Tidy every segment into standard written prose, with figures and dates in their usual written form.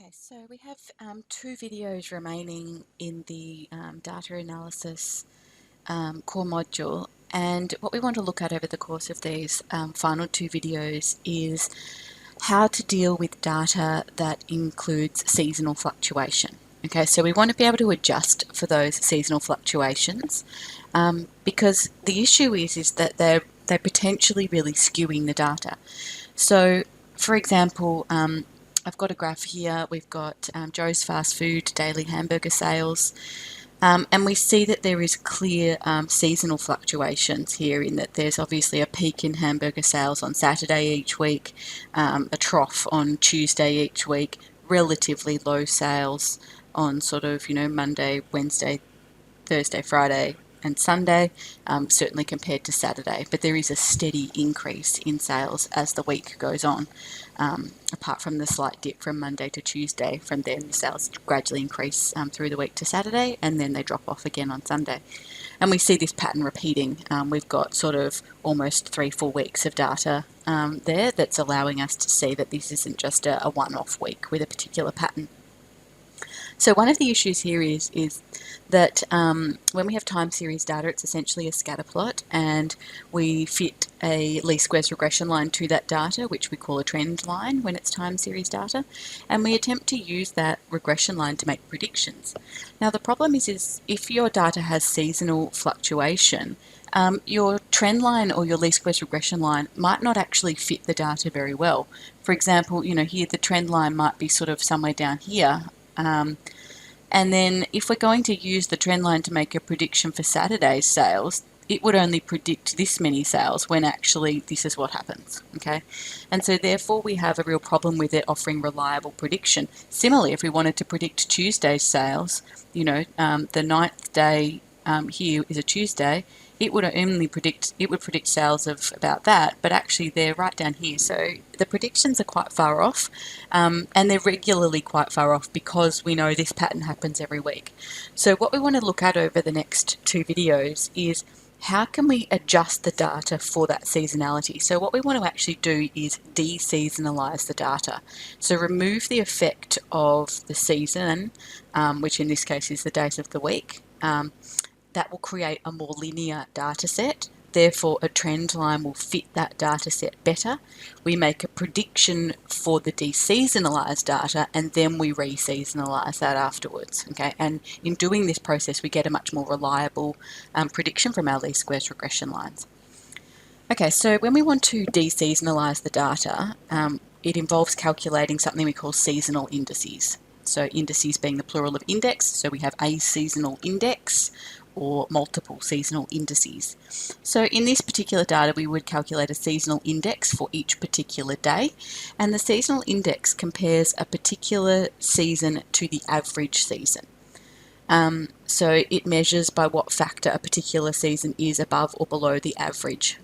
Okay, so we have two videos remaining in the data analysis core module, and what we want to look at over the course of these final two videos is how to deal with data that includes seasonal fluctuation. Okay, so we want to be able to adjust for those seasonal fluctuations because the issue is that they're potentially really skewing the data. So, for example, I've got a graph here. We've got Joe's Fast Food daily hamburger sales, and we see that there is clear seasonal fluctuations here in that there's obviously a peak in hamburger sales on Saturday each week, a trough on Tuesday each week, relatively low sales on sort of, Monday, Wednesday, Thursday, Friday, and Sunday, certainly compared to Saturday. But there is a steady increase in sales as the week goes on, apart from the slight dip from Monday to Tuesday. From then, the sales gradually increase through the week to Saturday, and then they drop off again on Sunday. And we see this pattern repeating. We've got sort of almost 3-4 weeks of data there that's allowing us to see that this isn't just a one-off week with a particular pattern. So one of the issues here is that when we have time series data, it's essentially a scatter plot, and we fit a least squares regression line to that data, which we call a trend line when it's time series data, and we attempt to use that regression line to make predictions. Now the problem is if your data has seasonal fluctuation, your trend line or your least squares regression line might not actually fit the data very well. For example, here the trend line might be sort of somewhere down here. And then if we're going to use the trend line to make a prediction for Saturday's sales, it would only predict this many sales when actually this is what happens, okay? And so therefore we have a real problem with it offering reliable prediction. Similarly, if we wanted to predict Tuesday's sales, the 9th day here is a Tuesday, it would predict sales of about that, but actually they're right down here. So the predictions are quite far off, and they're regularly quite far off because we know this pattern happens every week. So what we want to look at over the next two videos is how can we adjust the data for that seasonality? So what we want to actually do is deseasonalise the data. So remove the effect of the season, which in this case is the days of the week. That will create a more linear data set. Therefore, a trend line will fit that data set better. We make a prediction for the deseasonalised data, and then we reseasonalise that afterwards. Okay, and in doing this process, we get a much more reliable prediction from our least squares regression lines. Okay, so when we want to deseasonalise the data, it involves calculating something we call seasonal indices. So indices being the plural of index, so we have a seasonal index or multiple seasonal indices. So in this particular data, we would calculate a seasonal index for each particular day, and the seasonal index compares a particular season to the average season. So it measures by what factor a particular season is above or below the average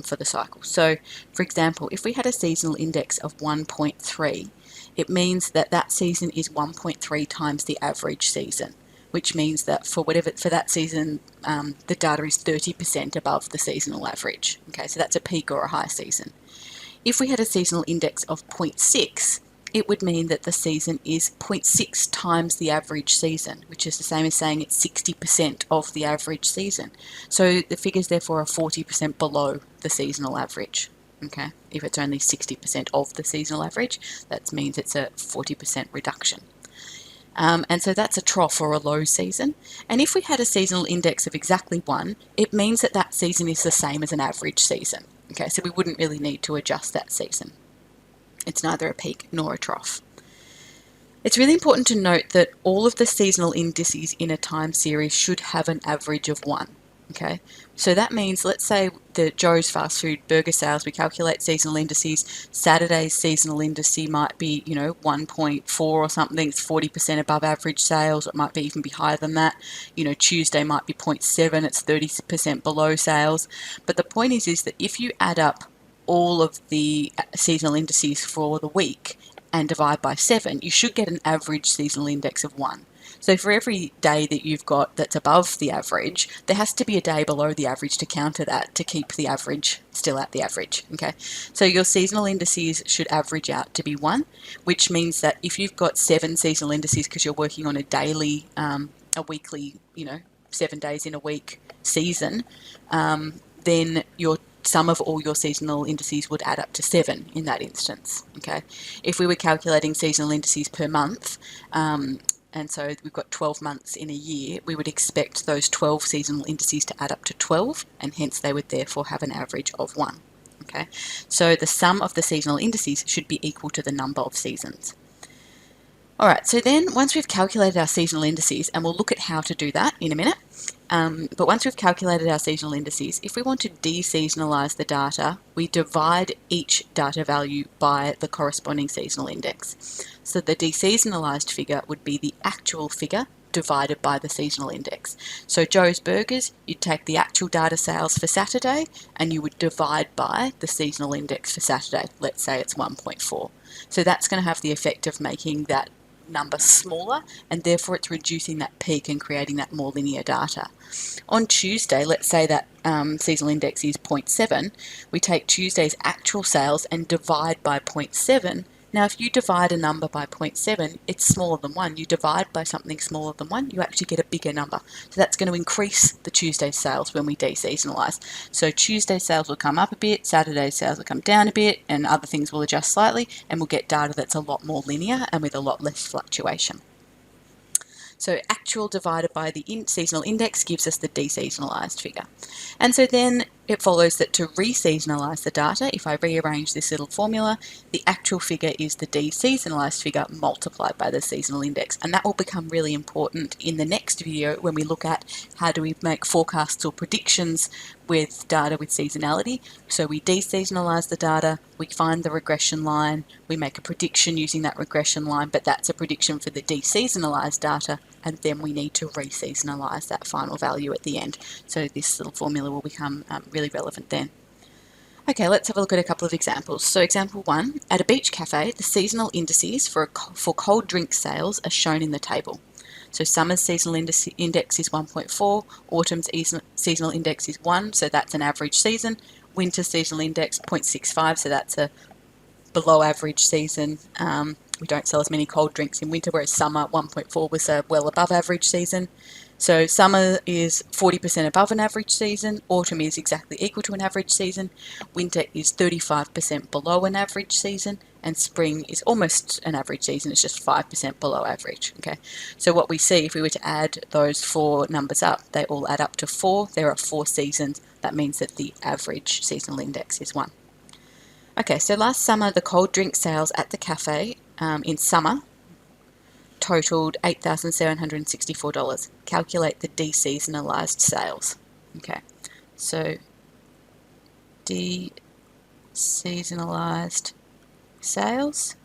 for the cycle. So for example, if we had a seasonal index of 1.3, it means that that season is 1.3 times the average season, which means that for that season, the data is 30% above the seasonal average. Okay, so that's a peak or a high season. If we had a seasonal index of 0.6, it would mean that the season is 0.6 times the average season, which is the same as saying it's 60% of the average season. So the figures therefore are 40% below the seasonal average. Okay, if it's only 60% of the seasonal average, that means it's a 40% reduction. And so that's a trough or a low season. And if we had a seasonal index of exactly 1, it means that that season is the same as an average season. Okay, so we wouldn't really need to adjust that season. It's neither a peak nor a trough. It's really important to note that all of the seasonal indices in a time series should have an average of 1. Okay, so that means, let's say the Joe's Fast Food burger sales, we calculate seasonal indices. Saturday's seasonal indice might be, 1.4 or something. It's 40% above average sales. It might be even be higher than that. Tuesday might be 0.7. It's 30% below sales. But the point is that if you add up all of the seasonal indices for the week and divide by 7, you should get an average seasonal index of 1. So for every day that you've got that's above the average, there has to be a day below the average to counter that to keep the average still at the average, okay? So your seasonal indices should average out to be 1, which means that if you've got 7 seasonal indices because you're working on a daily, a weekly, 7 days in a week season, then your sum of all your seasonal indices would add up to 7 in that instance, okay? If we were calculating seasonal indices per month, and so we've got 12 months in a year, we would expect those 12 seasonal indices to add up to 12, and hence they would therefore have an average of 1, okay? So the sum of the seasonal indices should be equal to the number of seasons. All right, so then once we've calculated our seasonal indices, and we'll look at how to do that in a minute, but once we've calculated our seasonal indices, if we want to deseasonalize the data, we divide each data value by the corresponding seasonal index. So the deseasonalized figure would be the actual figure divided by the seasonal index. So Joe's Burgers, you'd take the actual data sales for Saturday and you would divide by the seasonal index for Saturday. Let's say it's 1.4. So that's going to have the effect of making that number smaller, and therefore it's reducing that peak and creating that more linear data. On Tuesday, let's say that seasonal index is 0.7, we take Tuesday's actual sales and divide by 0.7. Now if you divide a number by 0.7, it's smaller than 1. You divide by something smaller than 1, you actually get a bigger number. So that's going to increase the Tuesday sales when we deseasonalise. So Tuesday sales will come up a bit, Saturday sales will come down a bit, and other things will adjust slightly, and we'll get data that's a lot more linear and with a lot less fluctuation. So actual divided by the seasonal index gives us the deseasonalised figure. And so then it follows that to reseasonalise the data, if I rearrange this little formula, the actual figure is the deseasonalised figure multiplied by the seasonal index. And that will become really important in the next video when we look at how do we make forecasts or predictions with data with seasonality. So we deseasonalise the data, we find the regression line, we make a prediction using that regression line, but that's a prediction for the deseasonalised data, and then we need to reseasonalise that final value at the end. So this little formula will become really relevant then. Okay, let's have a look at a couple of examples. So example 1, at a beach cafe, the seasonal indices for cold drink sales are shown in the table. So summer's seasonal index is 1.4, autumn's seasonal index is 1, so that's an average season. Winter's seasonal index 0.65, so that's a below average season. We don't sell as many cold drinks in winter, whereas summer 1.4 was a well above average season. So summer is 40% above an average season, autumn is exactly equal to an average season, winter is 35% below an average season, and spring is almost an average season, it's just 5% below average. Okay, so what we see if we were to add those 4 numbers up, they all add up to 4. There are 4 seasons. That means that the average seasonal index is 1. Okay, so last summer the cold drink sales at the cafe in summer totaled $8,764. Calculate the deseasonalised sales. Okay, so deseasonalised sales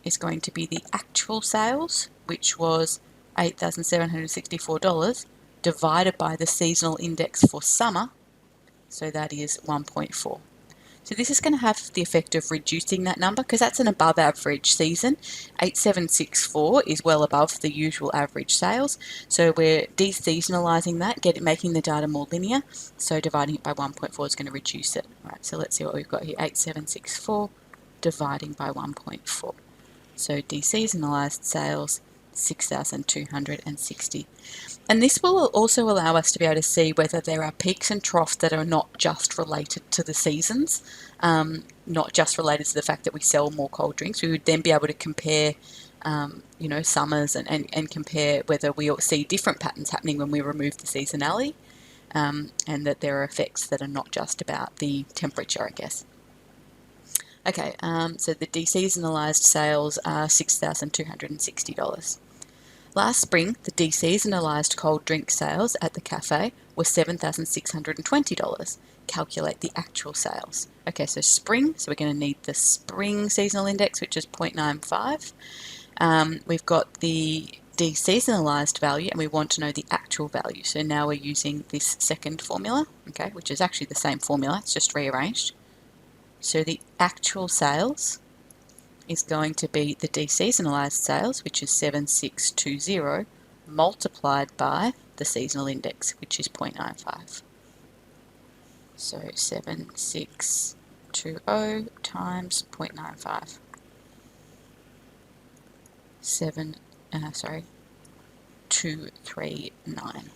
is going to be the actual sales, which was $8,764, divided by the seasonal index for summer, so that is 1.4. So this is going to have the effect of reducing that number because that's an above average season. 8764 is well above the usual average sales. So we're deseasonalising that, making the data more linear. So dividing it by 1.4 is going to reduce it. All right, so let's see what we've got here. 8764 dividing by 1.4. So deseasonalised sales, 6,260. And this will also allow us to be able to see whether there are peaks and troughs that are not just related to the seasons, not just related to the fact that we sell more cold drinks. We would then be able to compare, summers and compare whether we see different patterns happening when we remove the seasonality, and that there are effects that are not just about the temperature, I guess. Okay, so the deseasonalised sales are $6,260. Last spring, the deseasonalised cold drink sales at the cafe were $7,620. Calculate the actual sales. Okay, so spring, so we're going to need the spring seasonal index, which is 0.95. We've got the deseasonalised value, and we want to know the actual value. So now we're using this second formula, okay, which is actually the same formula, it's just rearranged. So the actual sales is going to be the deseasonalised sales, which is 7620, multiplied by the seasonal index, which is 0.95. So 7620 times 0.95. 239.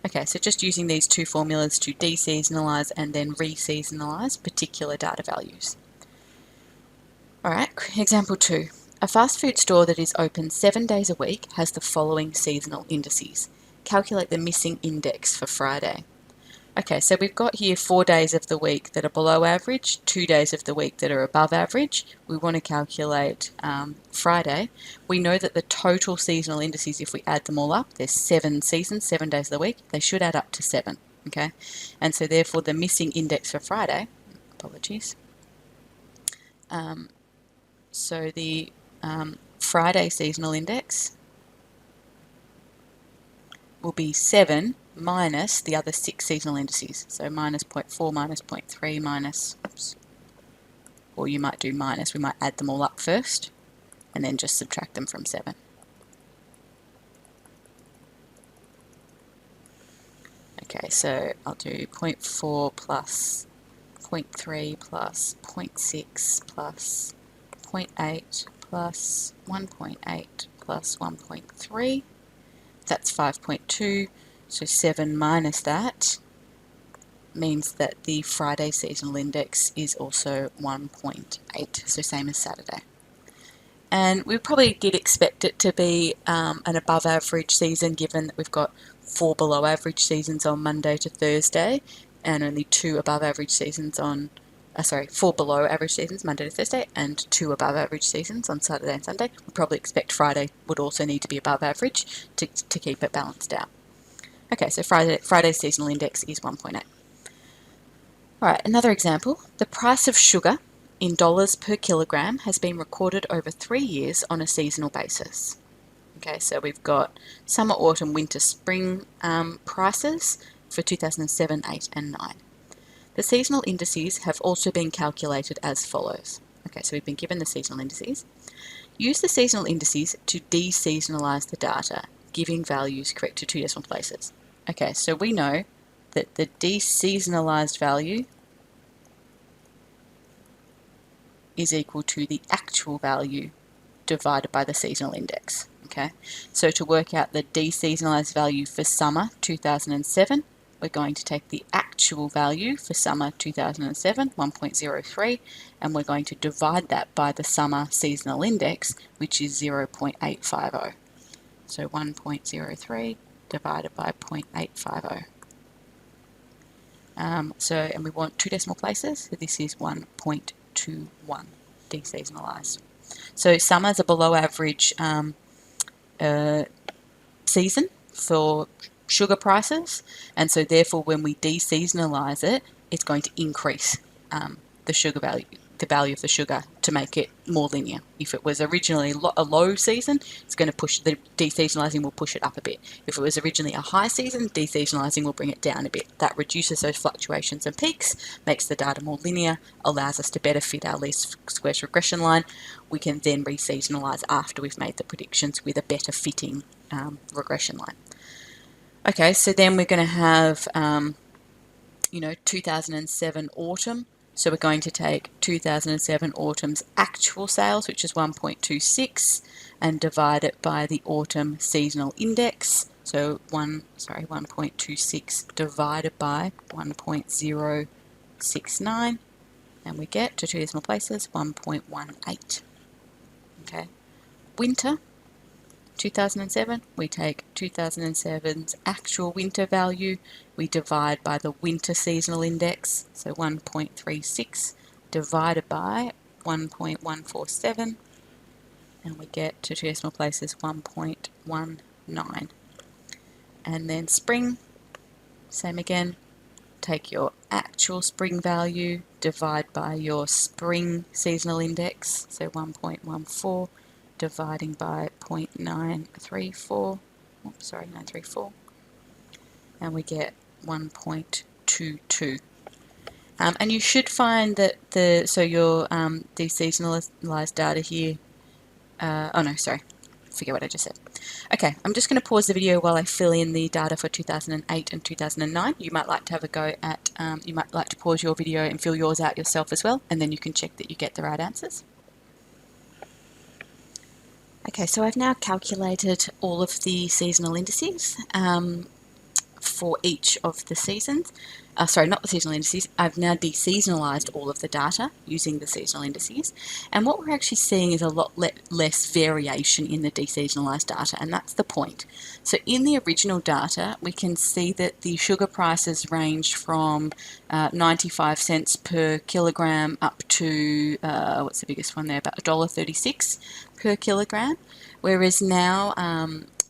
Okay, so just using these two formulas to deseasonalise and then reseasonalise particular data values. Alright, example 2. A fast food store that is open 7 days a week has the following seasonal indices. Calculate the missing index for Friday. Okay, so we've got here 4 days of the week that are below average, 2 days of the week that are above average. We want to calculate Friday. We know that the total seasonal indices, if we add them all up, there's 7 seasons, 7 days of the week. They should add up to 7, okay? And so therefore the missing index for Friday, apologies, so the Friday seasonal index will be 7 minus the other 6 seasonal indices. So minus 0.4, minus 0.3, minus, oops, or you might do minus, we might add them all up first and then just subtract them from 7. Okay, so I'll do 0.4 plus 0.3 plus 0.6 plus 0.8 plus 1.8 plus 1.3. That's 5.2. So 7 minus that means that the Friday seasonal index is also 1.8, so same as Saturday. And we probably did expect it to be an above average season, given that we've got 4 below average seasons on Monday to Thursday and only 2 above average seasons on 4 below average seasons Monday to Thursday and 2 above average seasons on Saturday and Sunday. We probably expect Friday would also need to be above average to keep it balanced out. Okay, so Friday's seasonal index is 1.8. Alright, another example. The price of sugar in dollars per kilogram has been recorded over 3 years on a seasonal basis. Okay, so we've got summer, autumn, winter, spring prices for 2007, 8 and 9. The seasonal indices have also been calculated as follows. Okay, so we've been given the seasonal indices. Use the seasonal indices to deseasonalise the data, giving values correct to 2 decimal places. Okay, so we know that the deseasonalised value is equal to the actual value divided by the seasonal index. Okay, so to work out the deseasonalised value for summer 2007, we're going to take the actual value for summer 2007, 1.03, and we're going to divide that by the summer seasonal index, which is 0.850. So 1.03 divided by 0.850. And we want 2 decimal places, so this is 1.21 deseasonalised. So summer's a below average season for sugar prices, and so therefore when we deseasonalise it, it's going to increase the sugar value, the value of the sugar, to make it more linear. If it was originally a low season, it's going to push, the deseasonalising will push it up a bit. If it was originally a high season, deseasonalising will bring it down a bit. That reduces those fluctuations and peaks, makes the data more linear, allows us to better fit our least squares regression line. We can then reseasonalise after we've made the predictions with a better fitting regression line. Okay, so then we're going to have 2007 autumn. So we're going to take 2007 autumn's actual sales, which is 1.26, and divide it by the autumn seasonal index. So 1.26 divided by 1.069, and we get to 2 decimal places 1.18. Okay, winter 2007, we take 2007's actual winter value, we divide by the winter seasonal index, so 1.36 divided by 1.147, and we get to 2 decimal places 1.19. And then spring, same again, take your actual spring value, divide by your spring seasonal index, so 1.14, dividing by 0.934, 934, and we get 1.22. And you should find that your deseasonalised data here, forget what I just said. Okay, I'm just going to pause the video while I fill in the data for 2008 and 2009. You might like to have a go at, you might like to pause your video and fill yours out yourself as well, and then you can check that you get the right answers. Okay, so I've now calculated all of the seasonal indices for each of the seasons. Sorry, not the seasonal indices. I've now deseasonalised all of the data using the seasonal indices. And what we're actually seeing is a lot less variation in the deseasonalised data, and that's the point. So in the original data, we can see that the sugar prices range from 95 cents per kilogram up to, what's the biggest one there, about $1.36 per kilogram. Whereas now,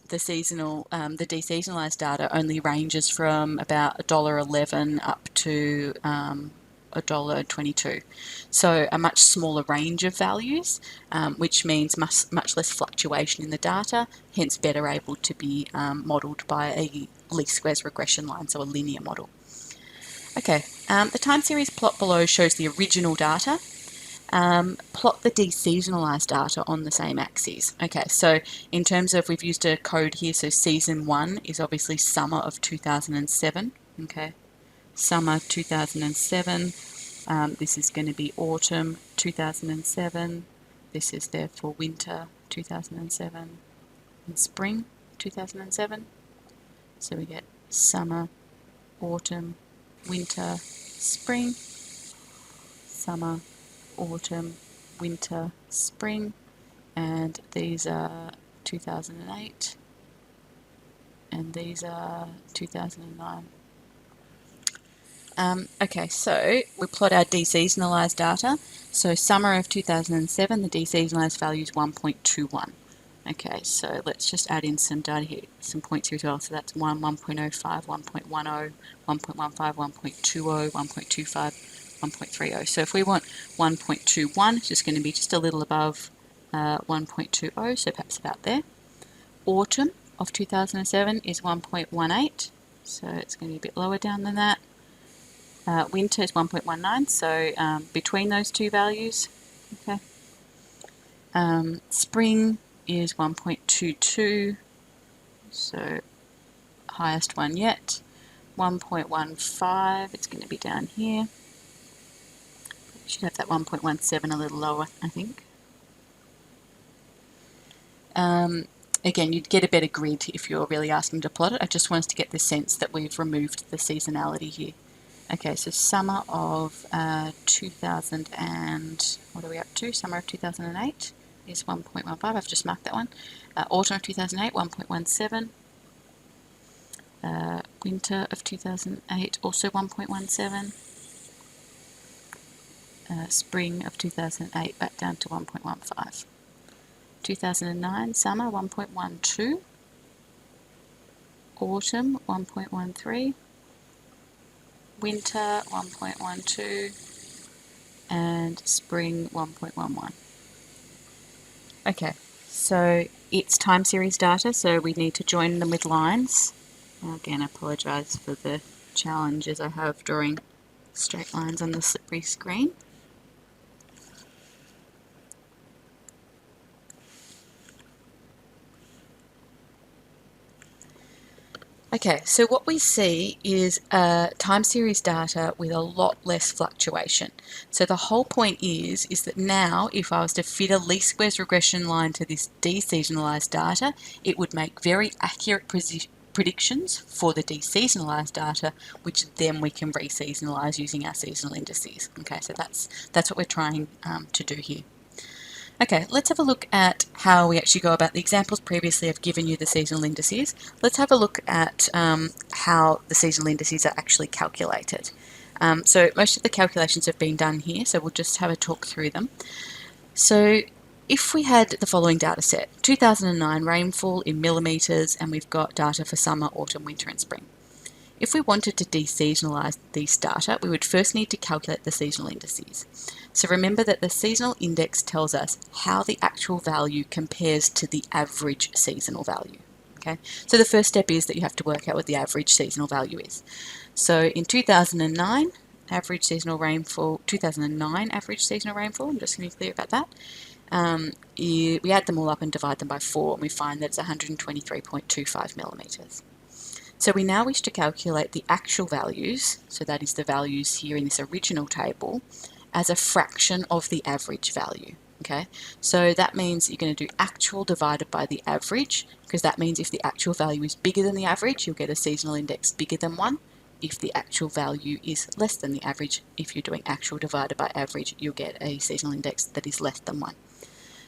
the deseasonalised data only ranges from about $1.11 up to $1.22. So a much smaller range of values, which means much less fluctuation in the data, hence better able to be modelled by a least squares regression line, so a linear model. Okay, the time series plot below shows the original data. Plot the deseasonalised data on the same axes. Okay, so in terms of, we've used a code here, so season 1 is obviously summer of 2007. Okay, summer 2007. This is going to be autumn 2007. This is therefore winter 2007 and spring 2007. So we get summer, autumn, winter, spring, summer, autumn, winter, spring, and these are 2008 and these are 2009. Okay, so we plot our deseasonalised data. So summer of 2007, the deseasonalised value is 1.21. Okay, so let's just add in some data here, some points here as well. So that's 1, 1.05, 1.10, 1.15, 1.20, 1.25, 1.30. So if we want 1.21, it's just going to be just a little above 1.20, so perhaps about there. Autumn of 2007 is 1.18, so it's going to be a bit lower down than that. Winter is 1.19, so between those two values. Okay. Spring is 1.22, so highest one yet. 1.15, it's going to be down here. We should have that 1.17 a little lower, I think. Again, you'd get a better grid if you're really asking to plot it. I just want us to get the sense that we've removed the seasonality here. Okay, so summer of 2000 and, what are we up to? Summer of 2008 is 1.15. I've just marked that one. Autumn of 2008, 1.17. Winter of 2008, also 1.17. Spring of 2008, back down to 1.15. 2009, summer, 1.12. Autumn, 1.13. Winter, 1.12. And spring, 1.11. Okay, so it's time series data, so we need to join them with lines. Again, I apologise for the challenges I have drawing straight lines on the slippery screen. Okay, so what we see is time series data with a lot less fluctuation. So the whole point is that now if I was to fit a least squares regression line to this deseasonalised data, it would make very accurate predictions for the deseasonalised data, which then we can reseasonalise using our seasonal indices. Okay, so that's what we're trying to do here. Okay, let's have a look at how we actually go about the examples. Previously I've given you the seasonal indices. Let's have a look at how the seasonal indices are actually calculated. So most of the calculations have been done here, so we'll just have a talk through them. So if we had the following data set, 2009 rainfall in millimetres, and we've got data for summer, autumn, winter and spring. If we wanted to deseasonalise these data, we would first need to calculate the seasonal indices. So remember that the seasonal index tells us how the actual value compares to the average seasonal value. Okay, so the first step is that you have to work out what the average seasonal value is. So in 2009, average seasonal rainfall, 2009 average seasonal rainfall, I'm just going to be clear about that, we add them all up and divide them by 4, and we find that it's 123.25 millimetres. So we now wish to calculate the actual values, so that is the values here in this original table, as a fraction of the average value. Okay, so that means you're going to do actual divided by the average, because that means if the actual value is bigger than the average, you'll get a seasonal index bigger than 1. If the actual value is less than the average, if you're doing actual divided by average, you'll get a seasonal index that is less than 1.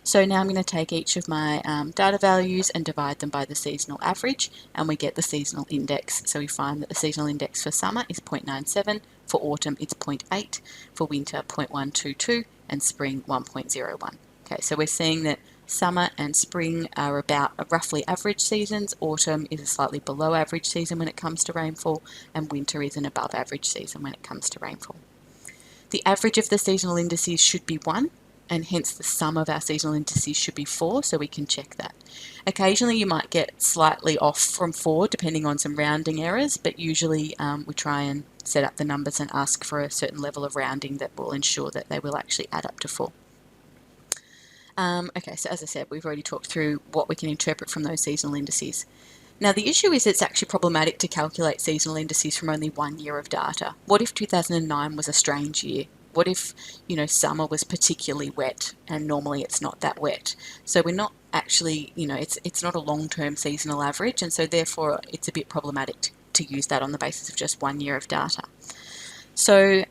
So now I'm going to take each of my data values and divide them by the seasonal average, and we get the seasonal index. So we find that the seasonal index for summer is 0.97, for autumn it's 0.8, for winter 0.122, and spring 1.01. Okay, so we're seeing that summer and spring are about roughly average seasons, autumn is a slightly below average season when it comes to rainfall, and winter is an above average season when it comes to rainfall. The average of the seasonal indices should be 1, and hence the sum of our seasonal indices should be 4, so we can check that. Occasionally you might get slightly off from 4 depending on some rounding errors, but usually we try and set up the numbers and ask for a certain level of rounding that will ensure that they will actually add up to 4. Okay, so as I said, we've already talked through what we can interpret from those seasonal indices. Now the issue is it's actually problematic to calculate seasonal indices from only 1 year of data. What if 2009 was a strange year? What if, summer was particularly wet and normally it's not that wet? So we're not actually, it's not a long-term seasonal average, and so therefore it's a bit problematic to use that on the basis of just 1 year of data. So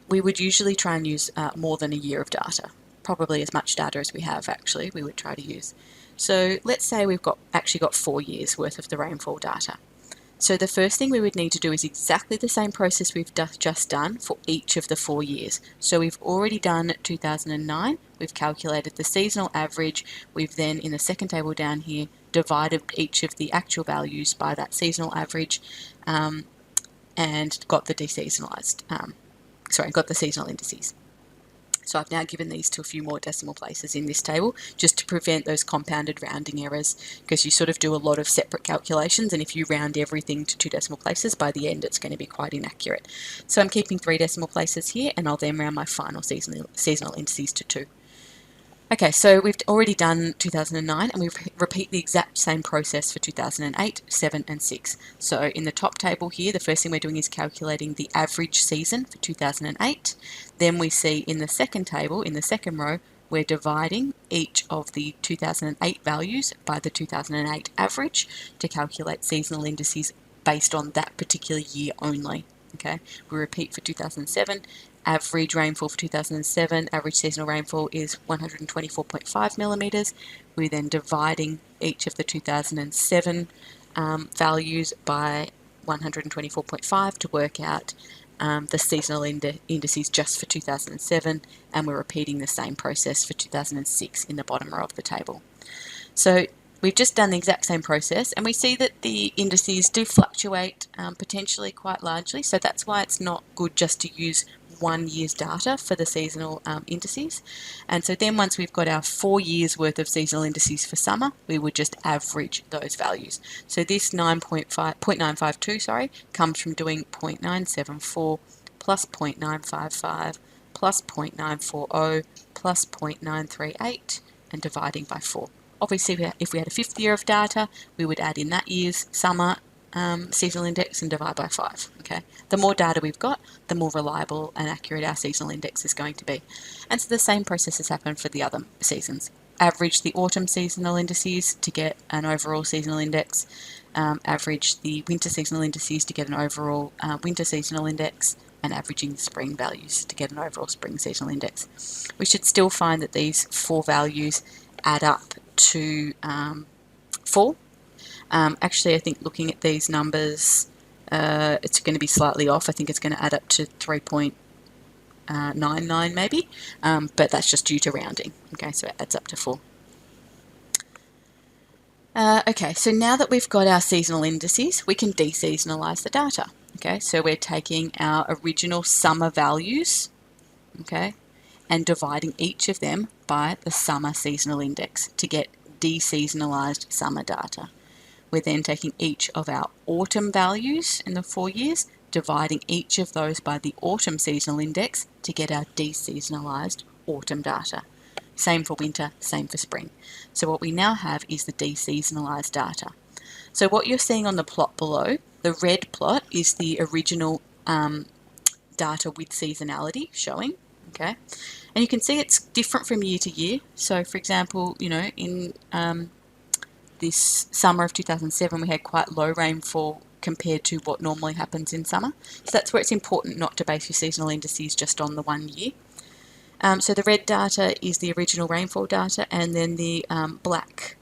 we would usually try and use more than a year of data, probably as much data as we have actually, we would try to use. So let's say we've actually got 4 years worth of the rainfall data. So the first thing we would need to do is exactly the same process we've just done for each of the 4 years. So we've already done 2009, we've calculated the seasonal average, we've then in the second table down here divided each of the actual values by that seasonal average and got the deseasonalised, got the seasonal indices. So I've now given these to a few more decimal places in this table just to prevent those compounded rounding errors, because you sort of do a lot of separate calculations, and if you round everything to 2 decimal places, by the end it's going to be quite inaccurate. So I'm keeping 3 decimal places here, and I'll then round my final seasonal indices to 2. Okay, so we've already done 2009, and we repeat the exact same process for 2008, 7 and 6. So in the top table here, the first thing we're doing is calculating the average season for 2008. Then we see in the second table, in the second row, we're dividing each of the 2008 values by the 2008 average to calculate seasonal indices based on that particular year only. Okay, we repeat for 2007. Average rainfall for 2007, average seasonal rainfall is 124.5 millimetres. We're then dividing each of the 2007 values by 124.5 to work out the seasonal indices just for 2007, and we're repeating the same process for 2006 in the bottom row of the table. So we've just done the exact same process, and we see that the indices do fluctuate potentially quite largely, so that's why it's not good just to use 1 year's data for the seasonal indices. And so then once we've got our 4 years worth of seasonal indices for summer, we would just average those values. So this 0.952 comes from doing 0.974 plus 0.955 plus 0.940 plus 0.938 and dividing by 4. Obviously, if we had a 5th year of data, we would add in that year's summer seasonal index and divide by 5. Okay, the more data we've got, the more reliable and accurate our seasonal index is going to be. And so the same process has happened for the other seasons. Average the autumn seasonal indices to get an overall seasonal index, average the winter seasonal indices to get an overall winter seasonal index, and averaging the spring values to get an overall spring seasonal index. We should still find that these 4 values add up to 4. Actually, I think looking at these numbers, it's going to be slightly off. I think it's going to add up to 3.99 maybe, but that's just due to rounding. Okay, so it adds up to 4. Okay, so now that we've got our seasonal indices, we can deseasonalise the data. Okay, so we're taking our original summer values, okay, and dividing each of them by the summer seasonal index to get deseasonalised summer data. We're then taking each of our autumn values in the 4 years, dividing each of those by the autumn seasonal index to get our deseasonalised autumn data. Same for winter, same for spring. So what we now have is the deseasonalised data. So what you're seeing on the plot below, the red plot is the original data with seasonality showing, okay? And you can see it's different from year to year. So for example, you know, in this summer of 2007, we had quite low rainfall compared to what normally happens in summer. So that's where it's important not to base your seasonal indices just on the 1 year. So the red data is the original rainfall data, and then the black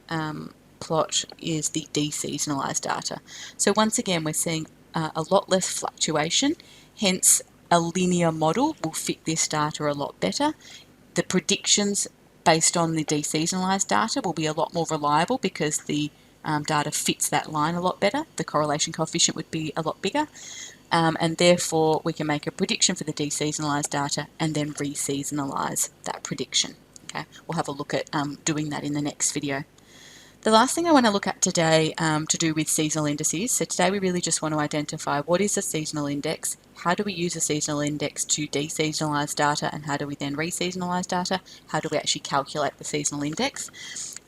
plot is the deseasonalised data. So once again, we're seeing a lot less fluctuation, hence a linear model will fit this data a lot better. The predictions based on the deseasonalised data will be a lot more reliable because the data fits that line a lot better. The correlation coefficient would be a lot bigger. And therefore we can make a prediction for the deseasonalised data and then reseasonalise that prediction. Okay, we'll have a look at doing that in the next video. The last thing I want to look at today to do with seasonal indices. So today we really just want to identify what is a seasonal index, how do we use a seasonal index to deseasonalise data, and how do we then reseasonalise data, how do we actually calculate the seasonal index.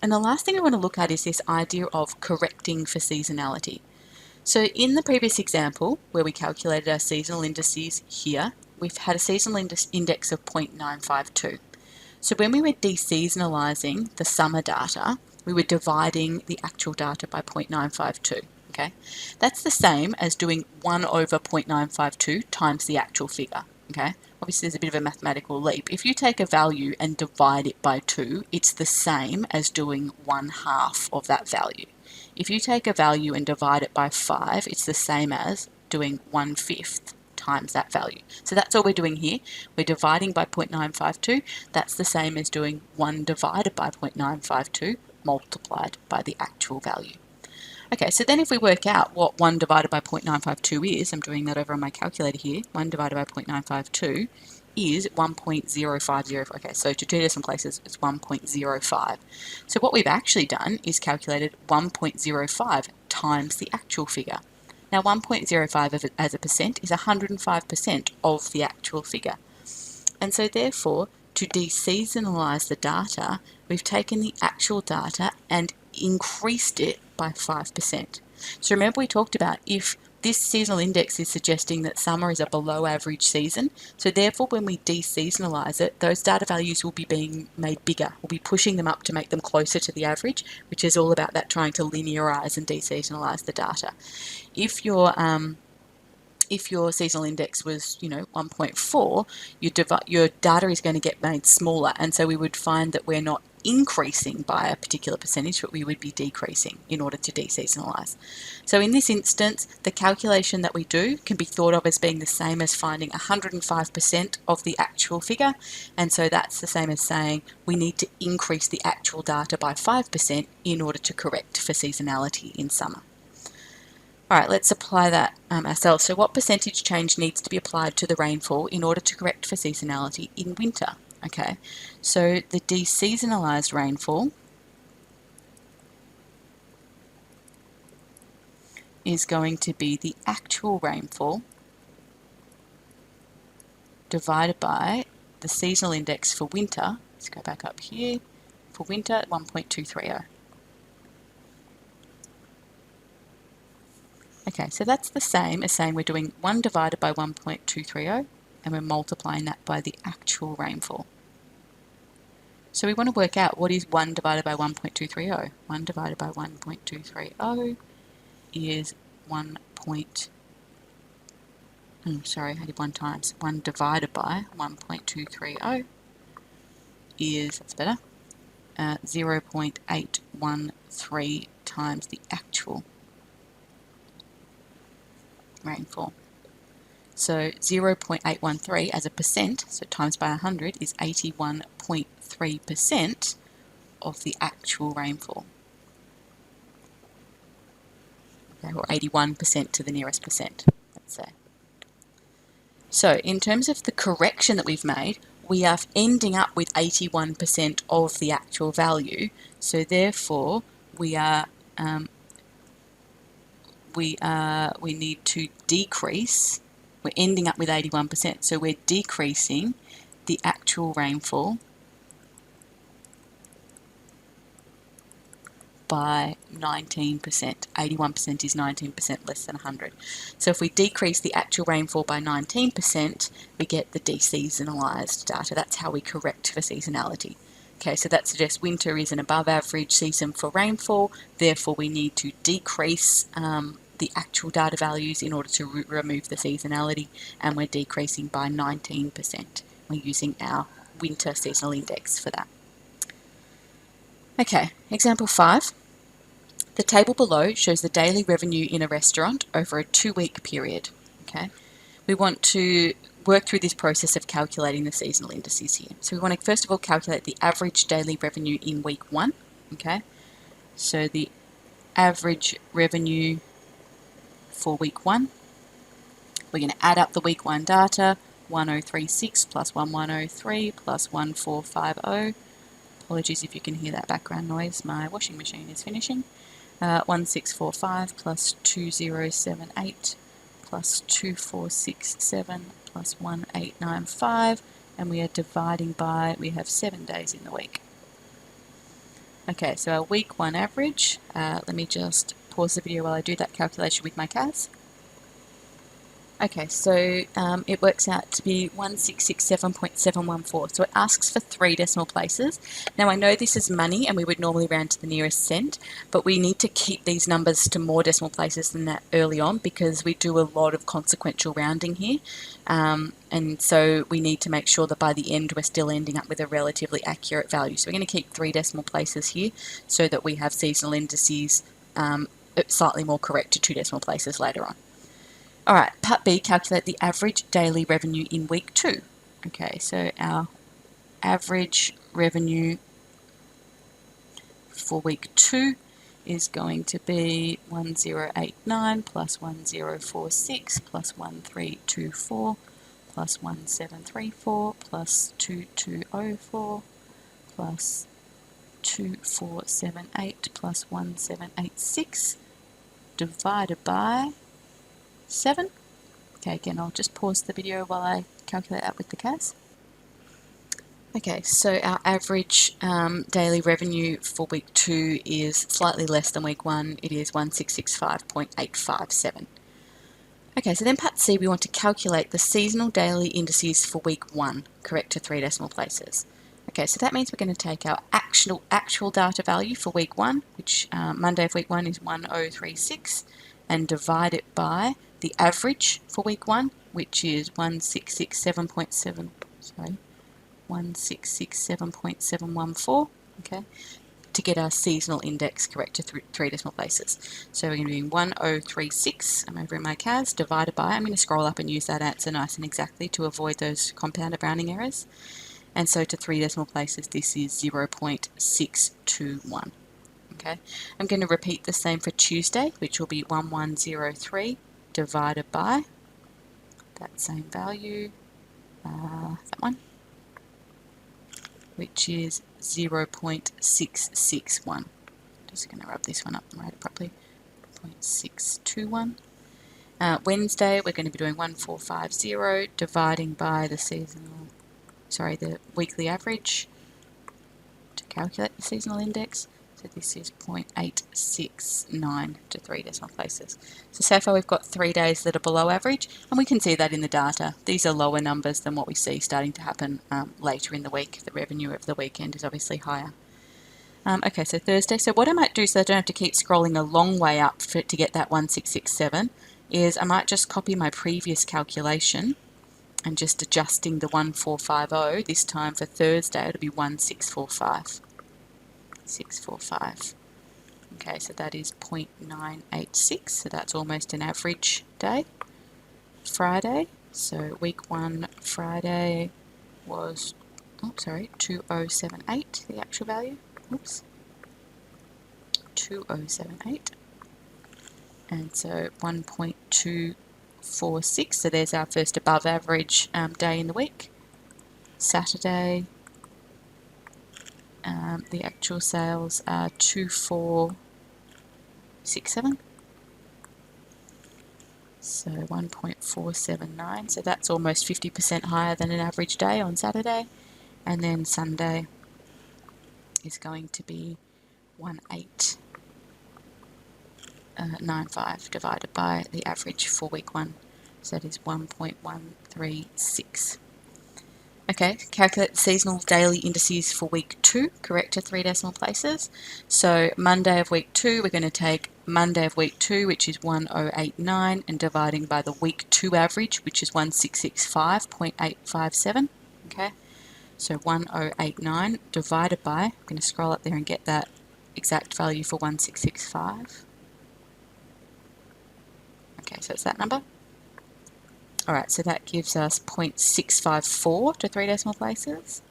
And the last thing I want to look at is this idea of correcting for seasonality. So in the previous example, where we calculated our seasonal indices here, we've had a seasonal index of 0.952. So when we were deseasonalising the summer data, we were dividing the actual data by 0.952. Okay, that's the same as doing 1 over 0.952 times the actual figure. Okay, obviously there's a bit of a mathematical leap. If you take a value and divide it by 2, it's the same as doing 1/2 of that value. If you take a value and divide it by 5, it's the same as doing 1/5 times that value. So that's all we're doing here. We're dividing by 0.952. That's the same as doing 1 divided by 0.952 multiplied by the actual value. Okay, so then if we work out what 1 divided by 0.952 is, I'm doing that over on my calculator here, 1 divided by 0.952 is 1.050. Okay, so to 2 decimal places, it's 1.05. So what we've actually done is calculated 1.05 times the actual figure. Now 1.05 as a percent is 105% of the actual figure. And so therefore, to deseasonalise the data, we've taken the actual data and increased it by 5%. So remember we talked about if this seasonal index is suggesting that summer is a below average season, so therefore when we deseasonalise it, those data values will be being made bigger. We'll be pushing them up to make them closer to the average, which is all about that trying to linearise and deseasonalise the data. If your seasonal index was, 1.4, your data is going to get made smaller, and so we would find that we're not increasing by a particular percentage, but we would be decreasing in order to deseasonalise. So in this instance, the calculation that we do can be thought of as being the same as finding 105% of the actual figure, and so that's the same as saying we need to increase the actual data by 5% in order to correct for seasonality in summer. All right, let's apply that ourselves. So what percentage change needs to be applied to the rainfall in order to correct for seasonality in winter? Okay, so the deseasonalised rainfall is going to be the actual rainfall divided by the seasonal index for winter. Let's go back up here. For winter, 1.230. Okay, so that's the same as saying we're doing 1 divided by 1.230 and we're multiplying that by the actual rainfall. So we want to work out what is 1 divided by 1.230. 1 divided by 1.230 is 1 divided by 1.230 is, that's better, 0.813 times the actual rainfall. So 0.813 as a percent, so times by 100, is 81.3% of the actual rainfall. Okay, or 81% to the nearest percent, let's say. So in terms of the correction that we've made, we are ending up with 81% of the actual value. So therefore, we need to decrease. We're ending up with 81%, so we're decreasing the actual rainfall by 19%. 81% is 19% less than 100. So if we decrease the actual rainfall by 19%, we get the deseasonalised data. That's how we correct for seasonality. Okay, so that suggests winter is an above average season for rainfall, therefore we need to decrease the actual data values in order to remove the seasonality, and we're decreasing by 19%. We're using our winter seasonal index for that. Okay, example 5. The table below shows the daily revenue in a restaurant over a 2-week period. Okay, we want to work through this process of calculating the seasonal indices here. So we want to first of all calculate the average daily revenue in week 1. Okay, so the average revenue for week 1, we're going to add up the week 1 data, 1036 plus 1103 plus 1450. Apologies if you can hear that background noise, my washing machine is finishing. 1645 plus 2078 plus 2467 plus 1895, and we are dividing by, we have 7 days in the week. Okay, so our week 1 average, let me just pause the video while I do that calculation with my CAS. Okay, so it works out to be 1667.714. So it asks for 3 decimal places. Now I know this is money and we would normally round to the nearest cent, but we need to keep these numbers to more decimal places than that early on because we do a lot of consequential rounding here. And so we need to make sure that by the end we're still ending up with a relatively accurate value. So we're going to keep 3 decimal places here so that we have seasonal indices slightly more correct to 2 decimal places later on. Alright, part B, calculate the average daily revenue in week 2. Okay, so our average revenue for week 2 is going to be 1089 plus 1046 plus 1324 plus 1734 plus 2204 plus 2478 plus 1786 divided by 7. Okay, again, I'll just pause the video while I calculate that with the CAS. Okay, so our average daily revenue for week 2 is slightly less than week 1. It is 1665.857. Okay, so then part C, we want to calculate the seasonal daily indices for week 1, correct to 3 decimal places. Okay, so that means we're going to take our actual data value for week 1, which Monday of week 1 is 1036, and divide it by the average for week 1, which is 1667.714, okay, to get our seasonal index correct to 3 decimal places. So we're going to be 1036, I'm over in my CAS, divided by, I'm going to scroll up and use that answer nice and exactly to avoid those compounded rounding errors. And so to 3 decimal places, this is 0.621. Okay, I'm going to repeat the same for Tuesday, which will be 1103 divided by that same value, that one, which is 0.661. Just going to rub this one up and write it properly. 0.621. Wednesday, we're going to be doing 1450 dividing by the the weekly average to calculate the seasonal index. So this is 0.869 to 3 decimal places. So far we've got 3 days that are below average, and we can see that in the data. These are lower numbers than what we see starting to happen later in the week. The revenue of the weekend is obviously higher. Okay, so Thursday. So what I might do so I don't have to keep scrolling a long way up to get that 1667 is I might just copy my previous calculation and just adjusting the 1450. This time for Thursday it'll be 1645. 645. Okay, so that is 0.986, so that's almost an average day. Friday, so week 1 Friday was, 2078, the actual value. 2078. And so 1.246, so there's our first above average day in the week. Saturday, the actual sales are 2467, so 1.479, so that's almost 50% higher than an average day on Saturday. And then Sunday is going to be 18 1.95 divided by the average for week 1. So that is 1.136. Okay, calculate the seasonal daily indices for week 2, correct to 3 decimal places. So Monday of week 2, we're going to take Monday of week 2, which is 1089, and dividing by the week 2 average, which is 1665.857. Okay, so 1089 divided by, I'm going to scroll up there and get that exact value for 1665. Okay, so it's that number. Alright, so that gives us 0.654 to 3 decimal places.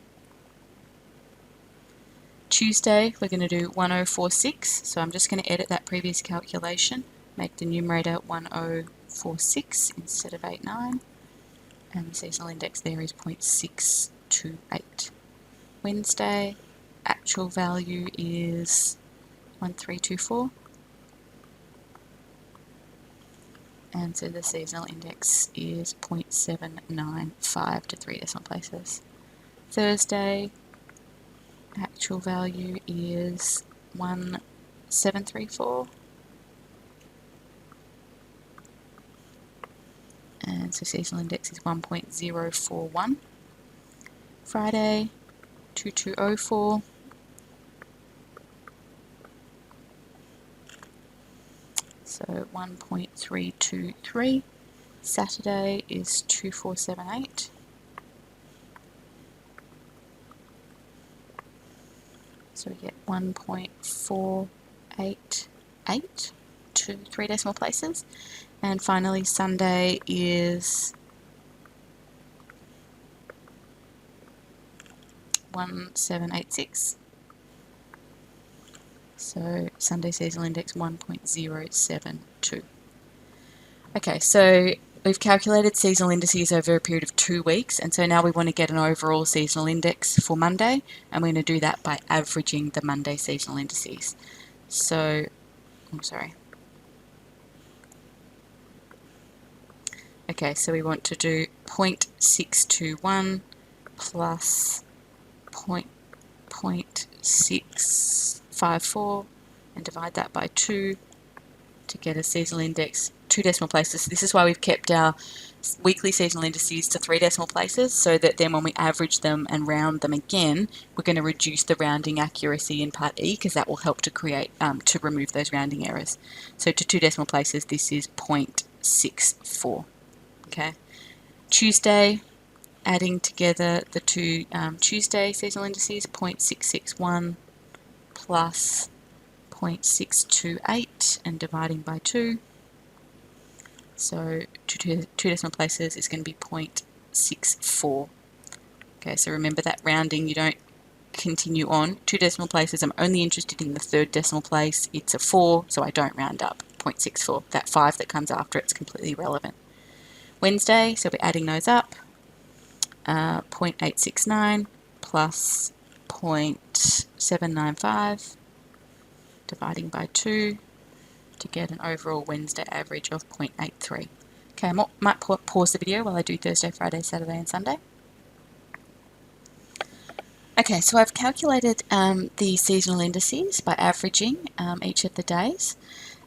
Tuesday, we're going to do 1046, so I'm just going to edit that previous calculation, make the numerator 1046 instead of 89, and the seasonal index there is 0.628. Wednesday, actual value is 1324. And so the seasonal index is 0.795 to 3 decimal places. Thursday, actual value is 1734. And so seasonal index is 1.041. Friday, 2204. So 1.323. Saturday is 2478. So we get 1.488 to 3 decimal places. And finally Sunday is 1786. So Sunday seasonal index 1.072. Okay, so we've calculated seasonal indices over a period of 2 weeks, and so now we want to get an overall seasonal index for Monday, and we're going to do that by averaging the Monday seasonal indices. So, I'm sorry. Okay, so we want to do 0.621 plus 0.654 and divide that by 2 to get a seasonal index, 2 decimal places. This is why we've kept our weekly seasonal indices to 3 decimal places, so that then when we average them and round them again, we're going to reduce the rounding accuracy in part E, because that will help to create, to remove those rounding errors. So to 2 decimal places, this is 0.64. Okay. Tuesday, adding together the two Tuesday seasonal indices, 0.661 plus 0.628 and dividing by 2. So two decimal places is going to be 0.64. Okay, so remember that rounding, you don't continue on. 2 decimal places, I'm only interested in the 3rd decimal place. It's a 4, so I don't round up. 0.64. That 5 that comes after it's completely irrelevant. Wednesday, so we're adding those up. 0.869 plus 0.795 dividing by 2 to get an overall Wednesday average of 0.83. Okay, I might pause the video while I do Thursday, Friday, Saturday and Sunday. Okay, so I've calculated the seasonal indices by averaging each of the days.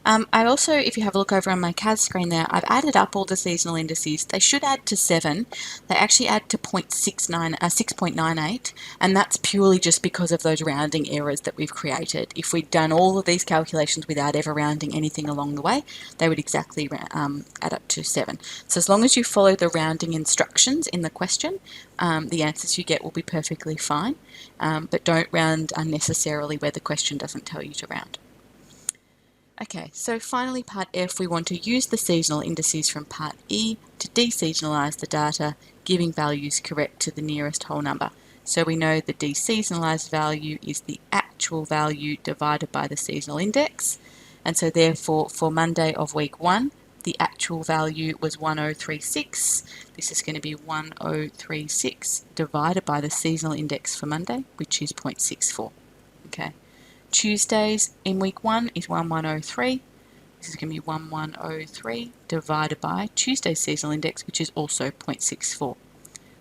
I also, if you have a look over on my CAD screen there, I've added up all the seasonal indices. They should add to 7. They actually add to 6.98, and that's purely just because of those rounding errors that we've created. If we'd done all of these calculations without ever rounding anything along the way, they would exactly add up to 7. So as long as you follow the rounding instructions in the question, the answers you get will be perfectly fine, but don't round unnecessarily where the question doesn't tell you to round. Okay, so finally part F, we want to use the seasonal indices from part E to deseasonalise the data, giving values correct to the nearest whole number. So we know the deseasonalised value is the actual value divided by the seasonal index, and so therefore for Monday of week 1, the actual value was 1036. This is going to be 1036 divided by the seasonal index for Monday, which is 0.64. Okay. Tuesdays in week 1 is 1103. This is going to be 1103 divided by Tuesday's seasonal index, which is also 0.64.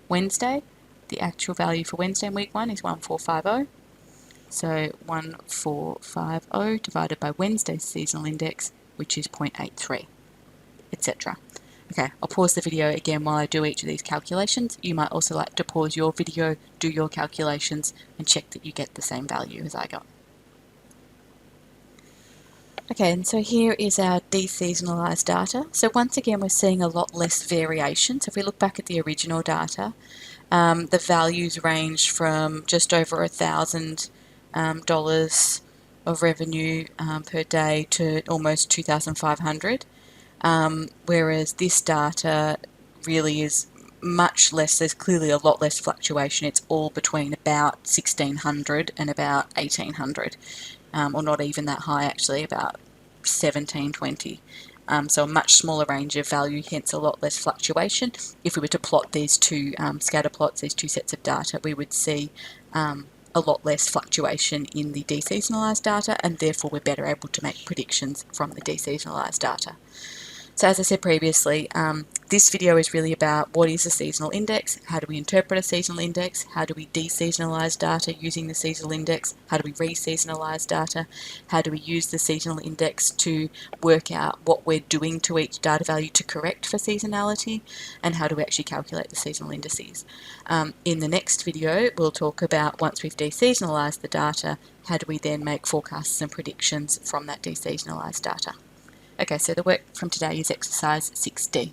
Wednesday, the actual value for Wednesday in week 1 is 1450. So 1450 divided by Wednesday's seasonal index which is 0.83, etc. Okay, I'll pause the video again while I do each of these calculations. You might also like to pause your video, do your calculations, and check that you get the same value as I got. Okay, and so here is our deseasonalised data. So once again, we're seeing a lot less variation. So if we look back at the original data, the values range from just over $1,000 of revenue per day to almost 2,500. Whereas this data really is much less. There's clearly a lot less fluctuation. It's all between about 1,600 and about 1,800, or not even that high actually, about 1,720. So a much smaller range of value, hence a lot less fluctuation. If we were to plot these two scatter plots, these two sets of data, we would see a lot less fluctuation in the deseasonalised data, and therefore we're better able to make predictions from the deseasonalised data. So as I said previously, this video is really about what is a seasonal index, how do we interpret a seasonal index, how do we deseasonalise data using the seasonal index, how do we reseasonalise data, how do we use the seasonal index to work out what we're doing to each data value to correct for seasonality, and how do we actually calculate the seasonal indices. In the next video, we'll talk about, once we've deseasonalised the data, how do we then make forecasts and predictions from that deseasonalised data. Okay, so the work from today is exercise 6D.